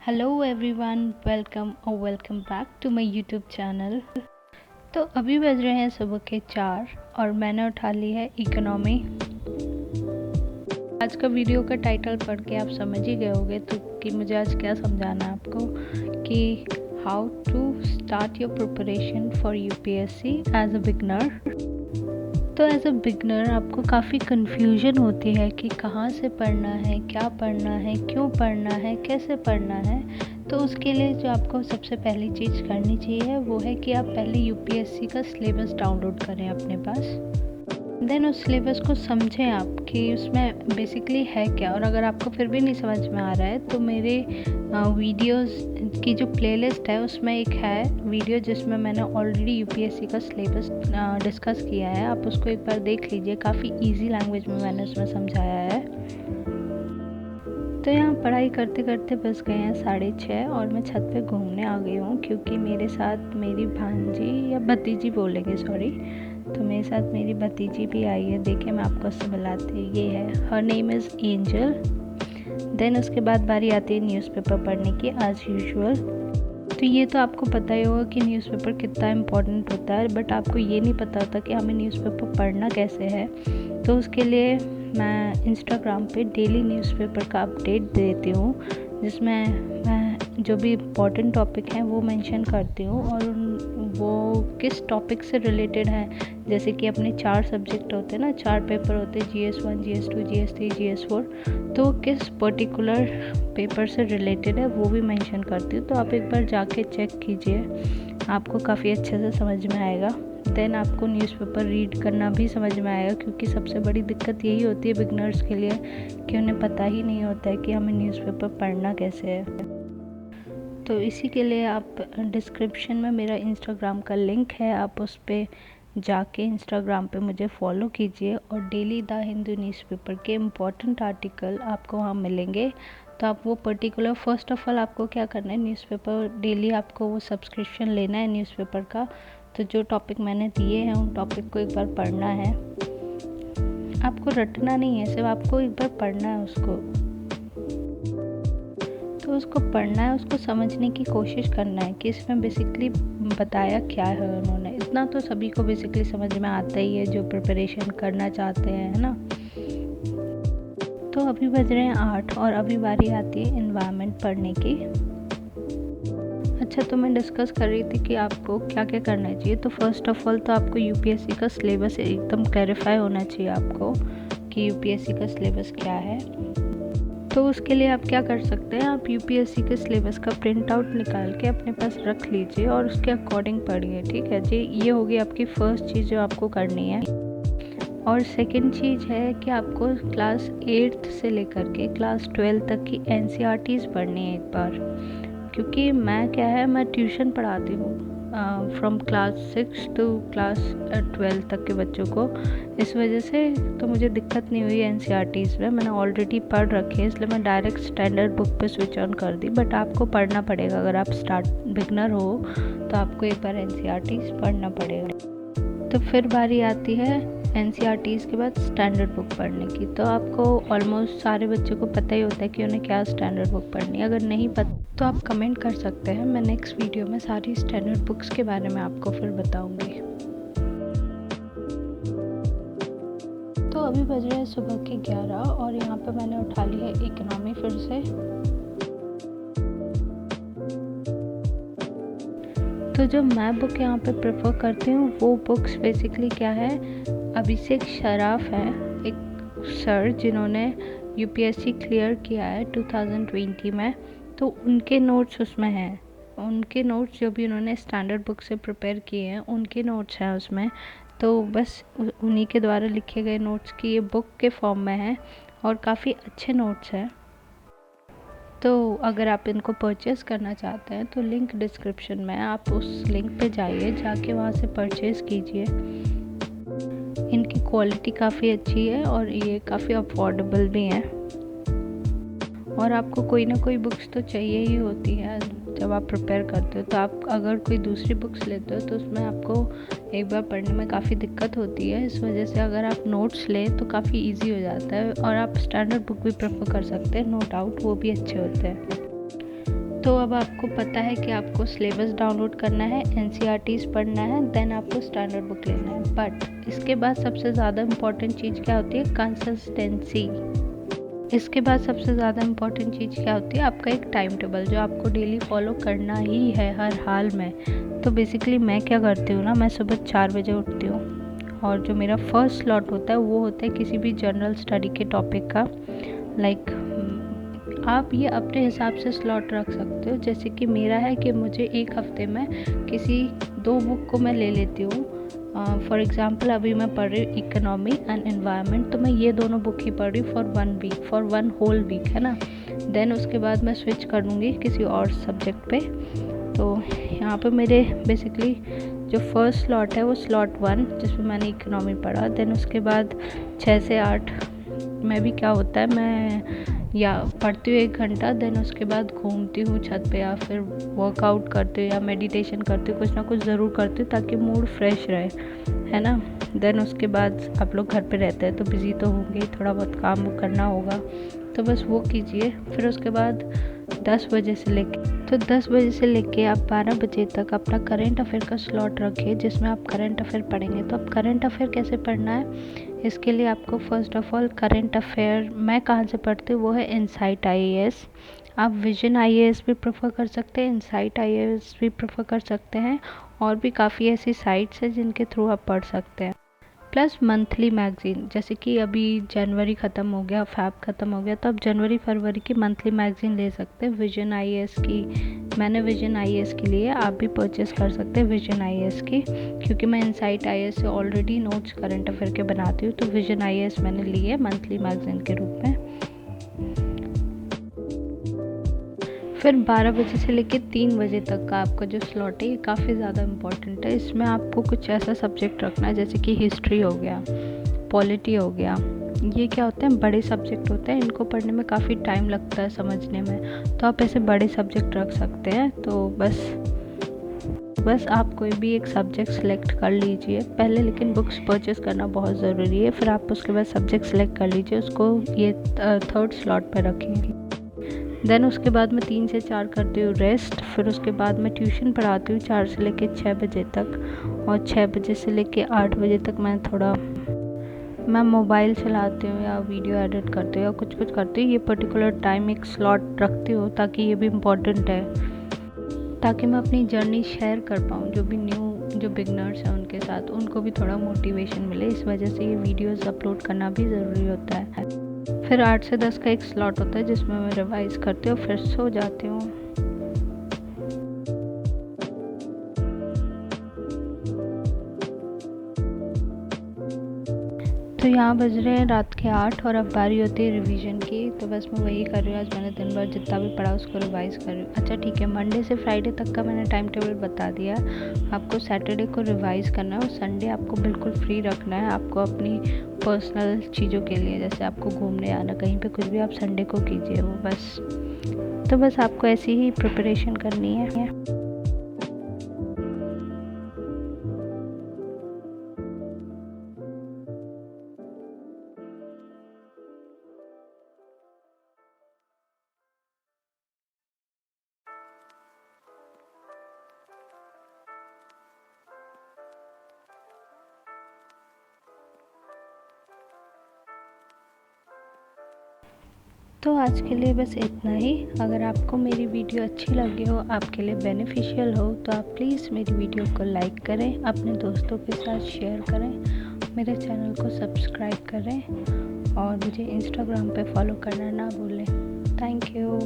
Hello everyone, welcome back to my YouTube channel. तो अभी बज रहे हैं सुबह के 4 और मैंने उठा ली है इकोनॉमी। आज का वीडियो का टाइटल पढ़ के आप समझ ही गए होंगे तो कि मुझे आज क्या समझाना है आपको कि how to start your preparation for UPSC as a beginner. तो एज अ बिगनर आपको काफ़ी कन्फ्यूजन होती है कि कहाँ से पढ़ना है, क्या पढ़ना है, क्यों पढ़ना है, कैसे पढ़ना है। तो उसके लिए जो आपको सबसे पहली चीज़ करनी चाहिए वो है कि आप पहले यूपीएससी का सिलेबस डाउनलोड करें अपने पास। देन उस सिलेबस को समझें आप कि उसमें बेसिकली है क्या। और अगर आपको फिर भी नहीं समझ में आ रहा है तो मेरे वीडियोस की जो प्लेलिस्ट है उसमें एक है वीडियो जिसमें मैंने ऑलरेडी यूपीएससी का सिलेबस डिस्कस किया है। आप उसको एक बार देख लीजिए, काफ़ी इजी लैंग्वेज में मैंने उसमें समझाया है। तो यहाँ पढ़ाई करते करते बस गए हैं 6:30 और मैं छत पे घूमने आ गई हूँ क्योंकि मेरे साथ मेरी भांजी या भतीजी बोलेंगे, सॉरी। तो मेरे साथ मेरी भतीजी भी आई है। देखिए मैं आपको उससे मिलाती हूँ, ये है, her name is Angel. Then उसके बाद बारी आती है न्यूज़पेपर पढ़ने की एज़ यूजुअल। तो ये तो आपको पता ही होगा कि न्यूज़पेपर कितना इम्पोर्टेंट होता है, बट आपको ये नहीं पता होता कि हमें न्यूज़पेपर पढ़ना कैसे है। तो उसके लिए मैं इंस्टाग्राम पे डेली न्यूज़पेपर का अपडेट देती हूँ जिसमें मैं जो भी इम्पोर्टेंट टॉपिक हैं वो मेंशन करती हूँ और वो किस टॉपिक से रिलेटेड हैं। जैसे कि अपने 4 सब्जेक्ट होते हैं ना, 4 पेपर होते हैं, GS1, GS2, GS3, GS4। तो किस पर्टिकुलर पेपर से रिलेटेड है वो भी मेंशन करती हूँ। तो आप एक बार जाके चेक कीजिए, आपको काफ़ी अच्छे से समझ में आएगा। देन आपको न्यूज़पेपर रीड करना भी समझ में आएगा क्योंकि सबसे बड़ी दिक्कत यही होती है बिगनर्स के लिए कि उन्हें पता ही नहीं होता है कि हमें न्यूज़पेपर पढ़ना कैसे है। तो इसी के लिए आप डिस्क्रिप्शन में मेरा इंस्टाग्राम का लिंक है, आप उस पर जाके इंस्टाग्राम पे मुझे फॉलो कीजिए और डेली द हिंदू न्यूज़पेपर के इम्पॉर्टेंट आर्टिकल आपको वहाँ मिलेंगे। तो आप वो पर्टिकुलर, फर्स्ट ऑफ ऑल आपको क्या करना है, न्यूज़पेपर डेली आपको वो सब्सक्रिप्शन लेना है न्यूज़पेपर का। तो जो टॉपिक मैंने दिए हैं उन टॉपिक को एक बार पढ़ना है, आपको रटना नहीं है, सिर्फ आपको एक बार पढ़ना है उसको। तो उसको पढ़ना है, उसको समझने की कोशिश करना है कि इसमें बेसिकली बताया क्या है उन्होंने। इतना तो सभी को बेसिकली समझ में आता ही है जो प्रिपरेशन करना चाहते हैं, है ना। तो अभी बज रहे हैं 8 और अभी बारी आती है एनवायरनमेंट पढ़ने की। अच्छा, तो मैं डिस्कस कर रही थी कि आपको क्या क्या करना चाहिए। तो फर्स्ट ऑफ ऑल तो आपको यूपीएससी का सिलेबस एकदम क्लैरिफाई होना चाहिए आपको कि यूपीएससी का सिलेबस क्या है। तो उसके लिए आप क्या कर सकते हैं, आप यूपीएससी के सिलेबस का प्रिंट आउट निकाल के अपने पास रख लीजिए और उसके अकॉर्डिंग पढ़िए, ठीक है जी। ये होगी आपकी फर्स्ट चीज़ जो आपको करनी है। और सेकंड चीज़ है कि आपको क्लास 8 से लेकर के क्लास 12 तक की एनसीईआरटीज़ पढ़नी है एक बार, क्योंकि मैं ट्यूशन पढ़ाती हूँ फ्रॉम क्लास 6 टू क्लास 12 तक के बच्चों को। इस वजह से तो मुझे दिक्कत नहीं हुई एनसीईआरटीज़ में, मैंने ऑलरेडी पढ़ रखी है, इसलिए मैं डायरेक्ट स्टैंडर्ड बुक पे स्विच ऑन कर दी। बट आपको पढ़ना पड़ेगा, अगर आप बिगनर हो तो आपको एक बार एनसीईआरटीज़ पढ़ना पड़ेगा। तो फिर बारी आती है एनसीईआरटीज़ के बाद स्टैंडर्ड बुक पढ़ने की। तो आपको ऑलमोस्ट सारे बच्चों को पता ही होता है कि उन्हें क्या स्टैंडर्ड बुक पढ़नी है। अगर नहीं पता तो आप कमेंट कर सकते हैं, मैं नेक्स्ट वीडियो में सारी स्टैंडर्ड बुक्स के बारे में आपको फिर बताऊंगी। तो अभी बज रहे हैं सुबह के 11 और यहाँ पे मैंने उठा ली है इकोनॉमी फिर से। तो जो मैं बुक यहाँ पे प्रेफर करती हूँ वो बुक्स बेसिकली क्या है, अभिषेक शराफ है, एक सर जिन्होंने यूपीएससी क्लियर किया है 2020 में। तो उनके नोट्स उसमें हैं, उनके नोट्स जो भी उन्होंने स्टैंडर्ड बुक से प्रिपेयर किए हैं उनके नोट्स हैं उसमें। तो बस उन्हीं के द्वारा लिखे गए नोट्स की ये बुक के फॉर्म में है और काफ़ी अच्छे नोट्स हैं। तो अगर आप इनको परचेज़ करना चाहते हैं तो लिंक डिस्क्रिप्शन में, आप उस लिंक पे जाइए, जाके वहाँ से परचेज़ कीजिए। इनकी क्वालिटी काफ़ी अच्छी है और ये काफ़ी अफोर्डेबल भी हैं। और आपको कोई ना कोई बुक्स तो चाहिए ही होती है जब आप प्रिपेयर करते हो। तो आप अगर कोई दूसरी बुक्स लेते हो तो उसमें आपको एक बार पढ़ने में काफ़ी दिक्कत होती है। इस वजह से अगर आप नोट्स लें तो काफ़ी इजी हो जाता है। और आप स्टैंडर्ड बुक भी प्रेफर कर सकते हैं, नो डाउट, वो भी अच्छे होते हैं। तो अब आपको पता है कि आपको सिलेबस डाउनलोड करना है, एनसीईआरटीज़ पढ़ना है, देन आपको स्टैंडर्ड बुक लेना है। बट इसके बाद सबसे ज़्यादा इम्पॉर्टेंट चीज़ क्या होती है? कंसिस्टेंसी। इसके बाद सबसे ज़्यादा इम्पॉर्टेंट चीज़ क्या होती है? आपका एक टाइम टेबल जो आपको डेली फॉलो करना ही है हर हाल में। तो बेसिकली मैं क्या करती हूँ ना, मैं सुबह 4 बजे उठती हूँ और जो मेरा फर्स्ट स्लॉट होता है वो होता है किसी भी जनरल स्टडी के टॉपिक का। लाइक आप ये अपने हिसाब से स्लॉट रख सकते हो। जैसे कि मेरा है कि मुझे एक हफ्ते में किसी 2 बुक को मैं ले लेती हूँ। फॉर एग्ज़ाम्पल अभी मैं पढ़ रही हूँ इकोनॉमी एंड एनवायरनमेंट, तो मैं ये दोनों बुक ही पढ़ रही हूँ for 1 week, for 1 whole week, है ना। देन उसके बाद मैं स्विच कर दूँगी किसी और सब्जेक्ट पे। तो यहाँ पे मेरे बेसिकली जो फर्स्ट स्लॉट है वो स्लॉट 1 जिसमें मैंने इकोनॉमी पढ़ा। देन उसके बाद 6 से 8 में भी क्या होता है, मैं या पढ़ती हूँ 1 घंटा। देन उसके बाद घूमती हूँ छत पे या फिर वर्कआउट करती हूँ या मेडिटेशन करती हूँ, कुछ ना कुछ ज़रूर करती हूँ ताकि मूड फ्रेश रहे, है ना। देन उसके बाद आप लोग घर पे रहते हैं तो बिज़ी तो होंगे, थोड़ा बहुत काम करना होगा, तो बस वो कीजिए। फिर उसके बाद 10 बजे से लेके आप 12 बजे तक अपना करंट अफेयर का स्लॉट रखिए जिसमें आप करंट अफेयर पढ़ेंगे। तो अब करंट अफेयर कैसे पढ़ना है, इसके लिए आपको first of all current affair मैं कहाँ से पढ़ती हूँ वो है इनसाइट IAS। आप विजन IAS भी प्रेफर कर सकते हैं, इनसाइट IAS भी प्रेफर कर सकते हैं, और भी काफ़ी ऐसी साइट्स हैं जिनके थ्रू आप पढ़ सकते हैं। प्लस मंथली मैगज़ीन, जैसे कि अभी जनवरी ख़त्म हो गया, फ़ैब ख़त्म हो गया, तो आप जनवरी फरवरी की मंथली मैगज़ीन ले सकते हैं विजन IAS की। मैंने विजन IAS की ली है, आप भी परचेज़ कर सकते हैं विजन IAS की, क्योंकि मैं इनसाइट IAS से ऑलरेडी नोट्स करंट अफेयर के बनाती हूँ। तो विजन IAS मैंने ली है मंथली मैगज़ीन के रूप में। फिर 12 बजे से लेकर 3 बजे तक का आपका जो स्लॉट है ये काफ़ी ज़्यादा इम्पॉर्टेंट है। इसमें आपको कुछ ऐसा सब्जेक्ट रखना है जैसे कि हिस्ट्री हो गया, पॉलिटी हो गया। ये क्या होते हैं, बड़े सब्जेक्ट होते हैं, इनको पढ़ने में काफ़ी टाइम लगता है समझने में, तो आप ऐसे बड़े सब्जेक्ट रख सकते हैं। तो बस आप कोई भी एक सब्जेक्ट सेलेक्ट कर लीजिए पहले, लेकिन बुक्स परचेज़ करना बहुत ज़रूरी है। फिर आप उसके बाद सब्जेक्ट सेलेक्ट कर लीजिए, उसको ये 3rd स्लॉट पर रखेंगे। देन उसके बाद मैं 3 से 4 करती हूँ रेस्ट। फिर उसके बाद मैं ट्यूशन पढ़ाती हूँ 4 से लेकर 6 बजे तक, और 6 बजे से लेकर 8 बजे तक मैं मोबाइल चलाती हूँ या वीडियो एडिट करती हूँ या कुछ करती हूँ। ये पर्टिकुलर टाइम एक स्लॉट रखती हूँ ताकि ये भी इम्पॉर्टेंट है, ताकि मैं अपनी जर्नी शेयर कर पाऊँ जो बिगनर्स हैं उनके साथ, उनको भी थोड़ा मोटिवेशन मिले। इस वजह से ये वीडियोस अपलोड करना भी ज़रूरी होता है। फिर 8 से 10 का एक स्लॉट होता है जिसमें मैं रिवाइज़ करती हूँ, फिर सो जाती हूँ। तो यहाँ बज रहे हैं रात के 8 और अब बारी होती है रिवीजन की। तो बस मैं वही कर रही हूँ, आज मैंने दिन भर जितना भी पढ़ा उसको रिवाइज़ कर रही हूँ। अच्छा ठीक है, मंडे से फ्राइडे तक का मैंने टाइम टेबल बता दिया। आपको सैटरडे को रिवाइज़ करना है और संडे आपको बिल्कुल फ्री रखना है आपको अपनी पर्सनल चीज़ों के लिए, जैसे आपको घूमने आना कहीं पे, कुछ भी आप संडे को कीजिए वो बस। तो बस आपको ऐसी ही प्रिपरेशन करनी है। तो आज के लिए बस इतना ही। अगर आपको मेरी वीडियो अच्छी लगी हो, आपके लिए बेनिफिशियल हो, तो आप प्लीज़ मेरी वीडियो को लाइक करें, अपने दोस्तों के साथ शेयर करें, मेरे चैनल को सब्सक्राइब करें और मुझे इंस्टाग्राम पे फॉलो करना ना भूलें। Thank you.